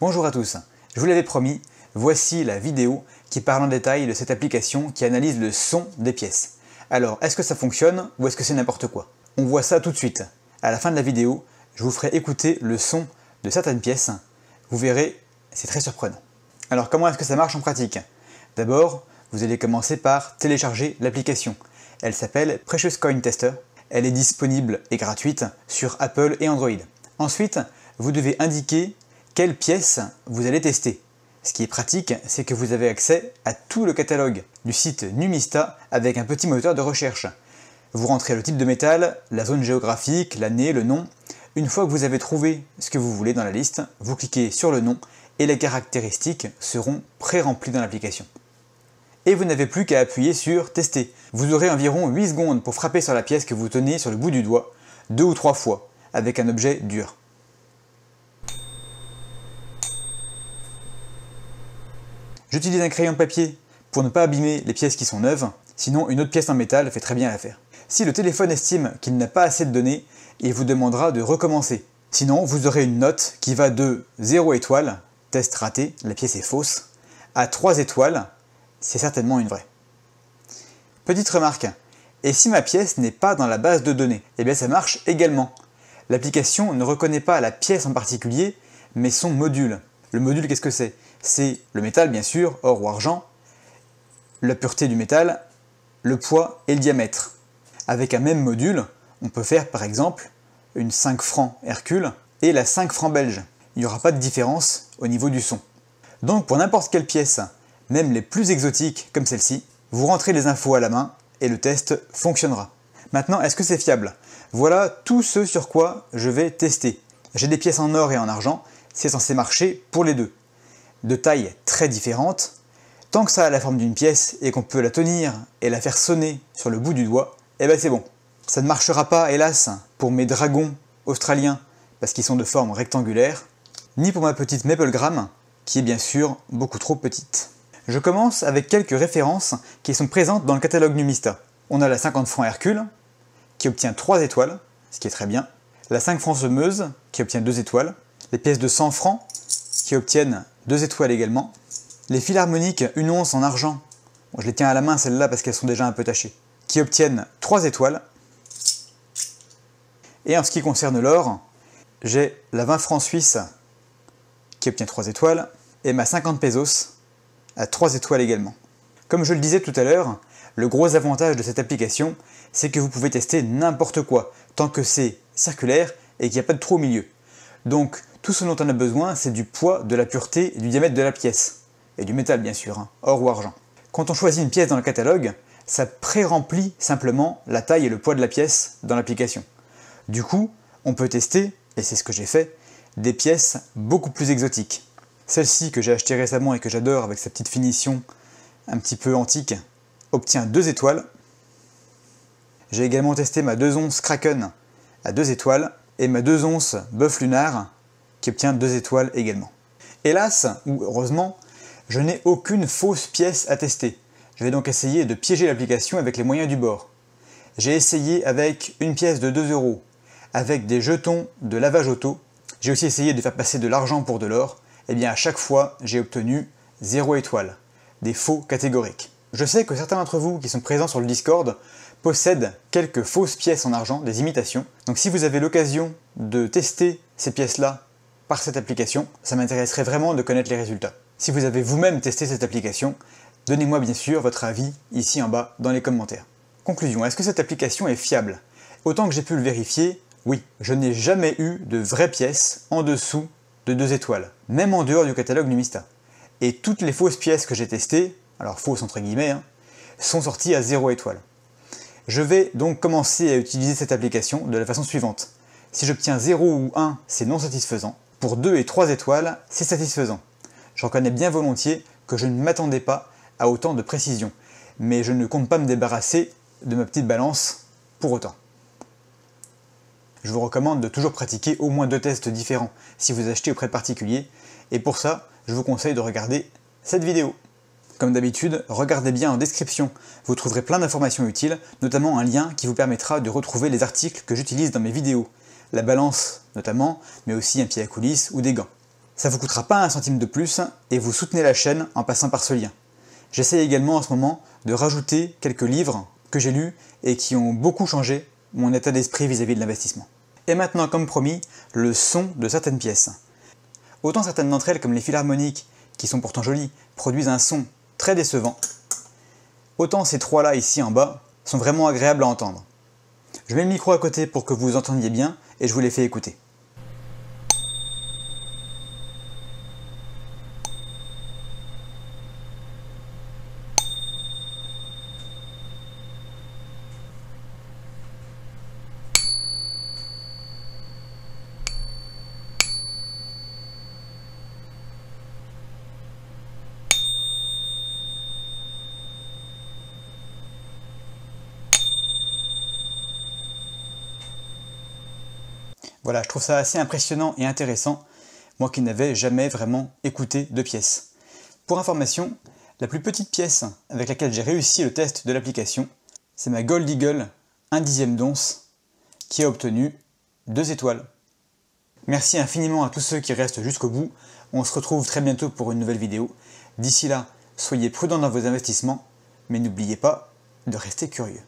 Bonjour à tous, je vous l'avais promis, voici la vidéo qui parle en détail de cette application qui analyse le son des pièces. Alors, est-ce que ça fonctionne ou est-ce que c'est n'importe quoi? On voit ça tout de suite. À la fin de la vidéo, je vous ferai écouter le son de certaines pièces. Vous verrez, c'est très surprenant. Alors, comment est-ce que ça marche en pratique? D'abord, vous allez commencer par télécharger l'application. Elle s'appelle Precious Coin Tester. Elle est disponible et gratuite sur Apple et Android. Ensuite, vous devez indiquer quelle pièce vous allez tester. Ce qui est pratique, c'est que vous avez accès à tout le catalogue du site Numista avec un petit moteur de recherche. Vous rentrez le type de métal, la zone géographique, l'année, le nom. Une fois que vous avez trouvé ce que vous voulez dans la liste, vous cliquez sur le nom et les caractéristiques seront pré-remplies dans l'application. Et vous n'avez plus qu'à appuyer sur Tester. Vous aurez environ 8 secondes pour frapper sur la pièce que vous tenez sur le bout du doigt, 2 ou 3 fois, avec un objet dur. J'utilise un crayon papier pour ne pas abîmer les pièces qui sont neuves, sinon une autre pièce en métal fait très bien l'affaire. Si le téléphone estime qu'il n'a pas assez de données, il vous demandera de recommencer. Sinon, vous aurez une note qui va de 0 étoile, test raté, la pièce est fausse, à 3 étoiles, c'est certainement une vraie. Petite remarque, et si ma pièce n'est pas dans la base de données? Eh bien ça marche également. L'application ne reconnaît pas la pièce en particulier, mais son module. Le module, qu'est-ce que c'est? C'est le métal bien sûr, or ou argent, la pureté du métal, le poids et le diamètre. Avec un même module, on peut faire par exemple une 5 francs Hercule et la 5 francs belge. Il n'y aura pas de différence au niveau du son. Donc pour n'importe quelle pièce, même les plus exotiques comme celle-ci, vous rentrez les infos à la main et le test fonctionnera. Maintenant, est-ce que c'est fiable? Voilà tout ce sur quoi je vais tester. J'ai des pièces en or et en argent, c'est censé marcher pour les deux. De tailles très différentes, tant que ça a la forme d'une pièce et qu'on peut la tenir et la faire sonner sur le bout du doigt, eh ben c'est bon. Ça ne marchera pas, hélas, pour mes dragons australiens, parce qu'ils sont de forme rectangulaire, ni pour ma petite Maplegram, qui est bien sûr beaucoup trop petite. Je commence avec quelques références qui sont présentes dans le catalogue Numista. On a la 50 francs Hercule, qui obtient 3 étoiles, ce qui est très bien. La 5 francs Semeuse, qui obtient 2 étoiles. Les pièces de 100 francs, qui obtiennent 2 étoiles également. Les philharmoniques 1 once en argent, bon, je les tiens à la main celles-là parce qu'elles sont déjà un peu tachées, qui obtiennent 3 étoiles. Et en ce qui concerne l'or, j'ai la 20 francs suisse qui obtient 3 étoiles et ma 50 pesos à 3 étoiles également. Comme je le disais tout à l'heure, le gros avantage de cette application, c'est que vous pouvez tester n'importe quoi, tant que c'est circulaire et qu'il n'y a pas de trou au milieu. Donc tout ce dont on a besoin, c'est du poids, de la pureté et du diamètre de la pièce. Et du métal bien sûr, or ou argent. Quand on choisit une pièce dans le catalogue, ça pré-remplit simplement la taille et le poids de la pièce dans l'application. Du coup, on peut tester, et c'est ce que j'ai fait, des pièces beaucoup plus exotiques. Celle-ci que j'ai achetée récemment et que j'adore avec sa petite finition un petit peu antique, obtient 2 étoiles. J'ai également testé ma 2 onces Kraken à 2 étoiles et ma 2 onces Bœuf Lunar qui obtient 2 étoiles également. Hélas, ou heureusement, je n'ai aucune fausse pièce à tester. Je vais donc essayer de piéger l'application avec les moyens du bord. J'ai essayé avec une pièce de 2 €, avec des jetons de lavage auto. J'ai aussi essayé de faire passer de l'argent pour de l'or. Et bien à chaque fois, j'ai obtenu 0 étoile, des faux catégoriques. Je sais que certains d'entre vous qui sont présents sur le Discord possèdent quelques fausses pièces en argent, des imitations. Donc si vous avez l'occasion de tester ces pièces-là par cette application, ça m'intéresserait vraiment de connaître les résultats. Si vous avez vous-même testé cette application, donnez-moi bien sûr votre avis ici en bas dans les commentaires. Conclusion, est-ce que cette application est fiable? Autant que j'ai pu le vérifier, oui, je n'ai jamais eu de vraies pièces en dessous de 2 étoiles, même en dehors du catalogue Numista. Et toutes les fausses pièces que j'ai testées, alors fausses entre guillemets, sont sorties à 0 étoile. Je vais donc commencer à utiliser cette application de la façon suivante. Si j'obtiens 0 ou 1, c'est non satisfaisant. Pour 2 et 3 étoiles, c'est satisfaisant. Je reconnais bien volontiers que je ne m'attendais pas à autant de précision, mais je ne compte pas me débarrasser de ma petite balance pour autant. Je vous recommande de toujours pratiquer au moins 2 tests différents si vous achetez auprès de particuliers, et pour ça, je vous conseille de regarder cette vidéo. Comme d'habitude, regardez bien en description, vous trouverez plein d'informations utiles, notamment un lien qui vous permettra de retrouver les articles que j'utilise dans mes vidéos, la balance notamment, mais aussi un pied à coulisse ou des gants. Ça vous coûtera pas un centime de plus et vous soutenez la chaîne en passant par ce lien. J'essaie également en ce moment de rajouter quelques livres que j'ai lus et qui ont beaucoup changé mon état d'esprit vis-à-vis de l'investissement. Et maintenant, comme promis, le son de certaines pièces. Autant certaines d'entre elles, comme les philharmoniques, qui sont pourtant jolies, produisent un son très décevant, autant ces trois-là ici en bas sont vraiment agréables à entendre. Je mets le micro à côté pour que vous entendiez bien et je vous les fais écouter. Voilà, je trouve ça assez impressionnant et intéressant, moi qui n'avais jamais vraiment écouté de pièces. Pour information, la plus petite pièce avec laquelle j'ai réussi le test de l'application, c'est ma Gold Eagle 1/10 d'once, qui a obtenu 2 étoiles. Merci infiniment à tous ceux qui restent jusqu'au bout, on se retrouve très bientôt pour une nouvelle vidéo. D'ici là, soyez prudents dans vos investissements, mais n'oubliez pas de rester curieux.